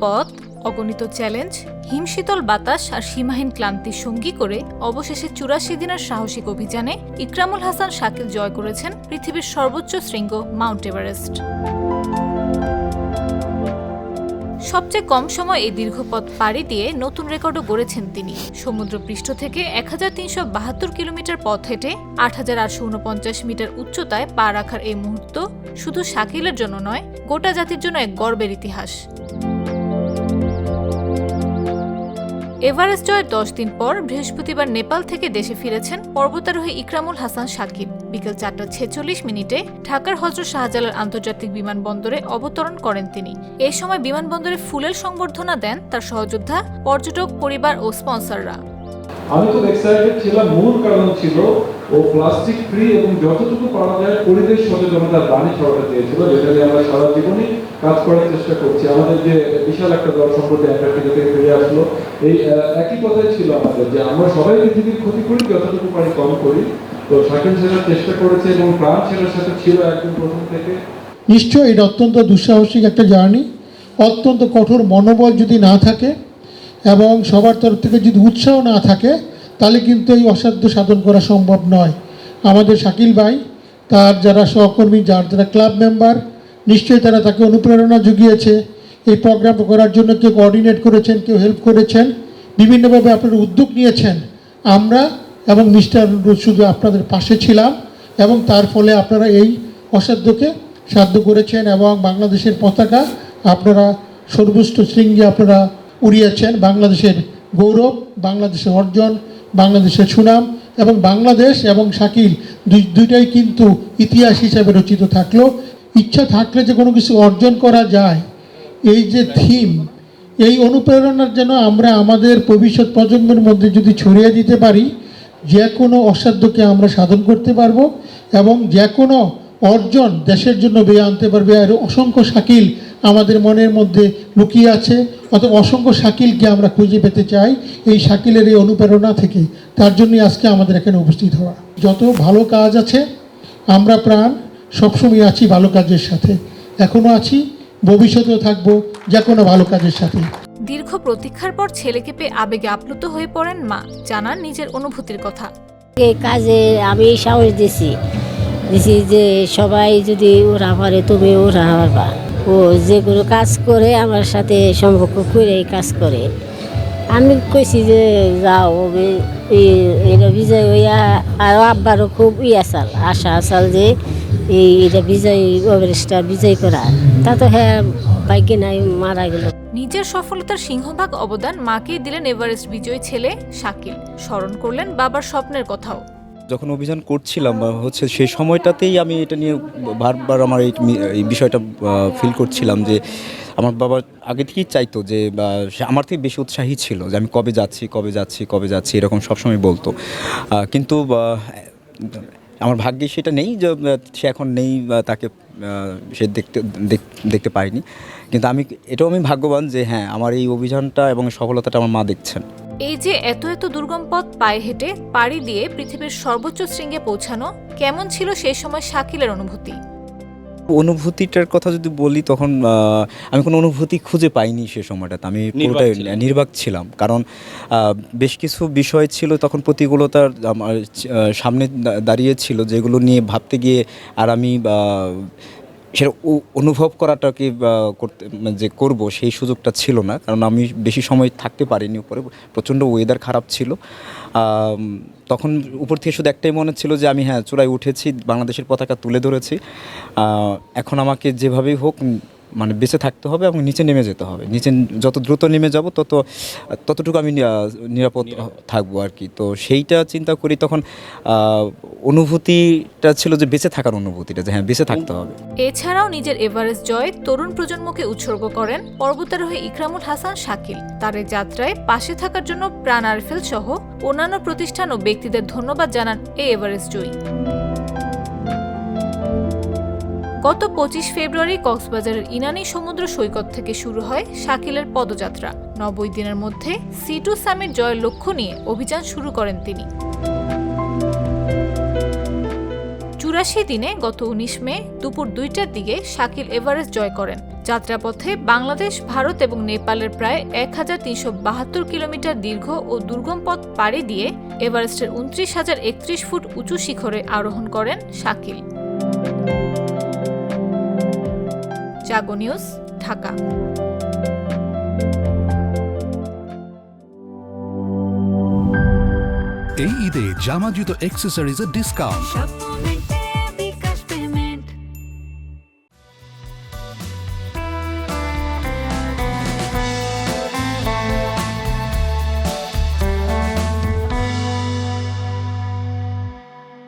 পথ, অগণিত চ্যালেঞ্জ, হিমশীতল বাতাস আর সীমাহীন ক্লান্তির সঙ্গী করে অবশেষে ৮৪ দিনের সাহসিক অভিযানে ইকরামুল হাসান শাকিল জয় করেছেন পৃথিবীর সর্বোচ্চ শৃঙ্গ মাউন্ট এভারেস্ট। সবচেয়ে কম সময় এই দীর্ঘ পথ পাড়ি দিয়ে নতুন রেকর্ডও গড়েছেন তিনি। সমুদ্রপৃষ্ঠ থেকে ১৩৭২ কিলোমিটার পথ হেঁটে ৮৮৪৯ মিটার উচ্চতায় পা রাখার এই মুহূর্ত শুধু শাকিলের জন্য নয়, গোটা জাতির জন্য এক গর্বের ইতিহাস। এভারেস্ট জয়ের ১০ দিন পর বৃহস্পতিবার নেপাল থেকে দেশে ফিরেছেন পর্বতারোহী ইকরামুল হাসান শাকিল। বিকেল ৪টা ৪৬ ঢাকার হযরত শাহজালাল আন্তর্জাতিক বিমানবন্দরে অবতরণ করেন তিনি। এই সময় বিমানবন্দরে ফুলেল সংবর্ধনা দেন তার সহযোদ্ধা, পর্যটক, পরিবার ও স্পন্সররা। আমি খুব এক্সাইটেড ছিলাম। মূল কারণ ছিল ও প্লাস্টিক ফ্রি এবং যতটুকু পারা যায় পরিবেশ সচেতনতার বাণী ছড়াতে চেয়েছিল, যেটা নিয়ে আমরা সারা জীবনই কাজ করার চেষ্টা করছি। আমাদের যে বিশাল একটা দল সম্প্রতি অ্যান্টার্কটিকা থেকে ফিরে আসলো, এই একই কথাই ছিল আমাদের, যে আমরা সবাই পৃথিবীর ক্ষতি করি, যতটুকু পারি কম করি। তো শাকিল সেটার চেষ্টা করেছে এবং প্রাণ সেটার সাথে ছিল একদম প্রথম থেকে। নিশ্চয়ই এটা অত্যন্ত দুঃসাহসিক একটা জার্নি। অত্যন্ত কঠোর মনোবল যদি না থাকে এবং সবার তরফ থেকে যদি উৎসাহ না থাকে, তাহলে কিন্তু এই অসাধ্য সাধন করা সম্ভব নয়। আমাদের শাকিল ভাই, তার যারা সহকর্মী, যারা ক্লাব মেম্বার, নিশ্চয়ই তারা তাকে অনুপ্রেরণা জুগিয়েছে। এই প্রোগ্রাম করার জন্য কেউ কোঅর্ডিনেট করেছেন, কেউ হেল্প করেছেন, বিভিন্নভাবে আপনারা উদ্যোগ নিয়েছেন। আমরা এবং মিস্টার শুধু আপনাদের পাশে ছিলাম এবং তার ফলে আপনারা এই অসাধ্যকে সাধ্য করেছেন এবং বাংলাদেশের পতাকা আপনারা সর্বোচ্চ শৃঙ্গে আপনারা উড়িয়েছেন। বাংলাদেশের গৌরব, বাংলাদেশের অর্জন, বাংলাদেশের সুনাম এবং বাংলাদেশ এবং শাকিল দুইটাই কিন্তু ইতিহাস হিসাবে রচিত থাকলো। ইচ্ছা থাকলে যে কোনো কিছু অর্জন করা যায়, এই যে থিম, এই অনুপ্রেরণার যেন আমরা আমাদের ভবিষ্যৎ প্রজন্মের মধ্যে যদি ছড়িয়ে দিতে পারি, যে কোনো অসাধ্যকে আমরা সাধন করতে পারবো এবং যে কোনো অর্জন দেশের জন্য বয়ে আনতে পারবে। আর অসংখ্য শাকিল আমাদের মনের মধ্যে লুকিয়ে আছে, অথবা অসংখ্য শাকিলকে আমরা খুঁজে পেতে চাই এই শাকিলের এই অনুপ্রেরণা থেকে। তার জন্যই আজকে আমাদের এখানে উপস্থিত হওয়া। যত ভালো কাজ আছে, আমরা প্রাণ সবসময় আছি ভালো কাজের সাথে, এখনও আছি, ভবিষ্যতেও থাকবো যে কোনো ভালো কাজের সাথে। দীর্ঘ প্রতীক্ষার পর ছেলেকে পেয়ে আবেগে আপ্লুত হয়ে পড়েন মা, জানান নিজের অনুভূতির কথা। এই কাজে আমি সাহস দিছি যে সবাই যদি ওরা পারে, তুমি ওরা পারবা। ও যে কোনো কাজ করে আমার সাথে সম্পর্ক করে এই কাজ করে। আমি কইছি যে যাও, এটা বিজয় হইয়া। আর আব্বারও খুব আশা আসাল যে এটা বিজয়, এভারেস্টটা বিজয় করা। তা তো হ্যাঁ, বাইকে নাই, মারা গেল। নিজের সফলতার সিংহভাগ অবদান মাকেই দিলেন এভারেস্ট বিজয়ী ছেলে শাকিল। স্মরণ করলেন বাবার স্বপ্নের কথাও। যখন অভিযান করছিলাম সেই সময়টাতেই আমি এটা নিয়ে বারবার আমার এই বিষয়টা ফিল করছিলাম যে আমার বাবা আগে থেকেই চাইতো যে আমার থেকে বেশি উৎসাহী ছিল যে আমি কবে যাচ্ছি এরকম সবসময় বলতো। কিন্তু আমার ভাগ্যে সেটা নেই, যে সে এখন নেই, তাকে সে দেখতে পাইনি। কিন্তু এটাও আমি ভাগ্যবান যে হ্যাঁ, আমার এই অভিযানটা এবং সফলতাটা আমার মা দেখছেন। এই যে এত দুর্গম পথ পায়ে হেঁটে পাড়ি দিয়ে পৃথিবীর সর্বোচ্চ শৃঙ্গে পৌঁছানো, কেমন ছিল সেই সময় শাকিলের অনুভূতি? অনুভূতিটার কথা যদি বলি, তখন আমি কোনো অনুভূতি খুঁজে পাইনি সে সময়টাতে। আমি পুরোটাই নির্বাক ছিলাম, কারণ বেশ কিছু বিষয় ছিল তখন, প্রতিকূলতার আমার সামনে দাঁড়িয়েছিল, যেগুলো নিয়ে ভাবতে গিয়ে আর আমি সেটা অনুভব করাটাকে যে করব সেই সুযোগটা ছিল না, কারণ আমি বেশি সময় থাকতে পারিনি উপরে। প্রচণ্ড ওয়েদার খারাপ ছিল। তখন উপর থেকে শুধু একটাই মনে ছিল যে আমি হ্যাঁ চূড়ায় উঠেছি, বাংলাদেশের পতাকা তুলে ধরেছি। এখন আমাকে যেভাবেই হোক মানে বেঁচে থাকতে হবে এবং নিচে নেমে যেতে হবে। নিচে যত দ্রুত নেমে যাব ততটুকু আমি নিরাপদ থাকবো আর কি। তো সেইটা চিন্তা করি তখন অনুভূতিটা ছিল যে বেঁচে থাকার অনুভূতিটা, যে হ্যাঁ বেঁচে থাকতে হবে। এছাড়াও নিজের এভারেস্ট জয় তরুণ প্রজন্মকে উৎসর্গ করেন পর্বতারোহী ইকরামুল হাসান শাকিল। তার এই যাত্রায় পাশে থাকার জন্য প্রাণ আরফেল সহ অন্যান্য প্রতিষ্ঠান ও ব্যক্তিদের ধন্যবাদ জানান এই এভারেস্ট জয়ী। গত 25 ফেব্রুয়ারি কক্সবাজারের ইনানী সমুদ্র সৈকত থেকে শুরু হয় শাকিলের পদযাত্রা। 90 দিনের মধ্যে C2 সামিট জয়ের লক্ষ্য নিয়ে অভিযান শুরু করেন তিনি। 84 দিনে গত 19 মে দুপুর 2টার দিকে শাকিল এভারেস্ট জয় করেন, যাত্রাপথে বাংলাদেশ, ভারত এবং নেপালের প্রায় 1372 কিলোমিটার দীর্ঘ ও দুর্গম পথ পাড়ি দিয়ে এভারেস্টের 29,031 ফুট উঁচু শিখরে আরোহণ করেন শাকিল। জাগো নিউজ, ঢাকা। এই ঈদে জামা জুতো অ্যাক্সেসরিজের ডিসকাউন্ট।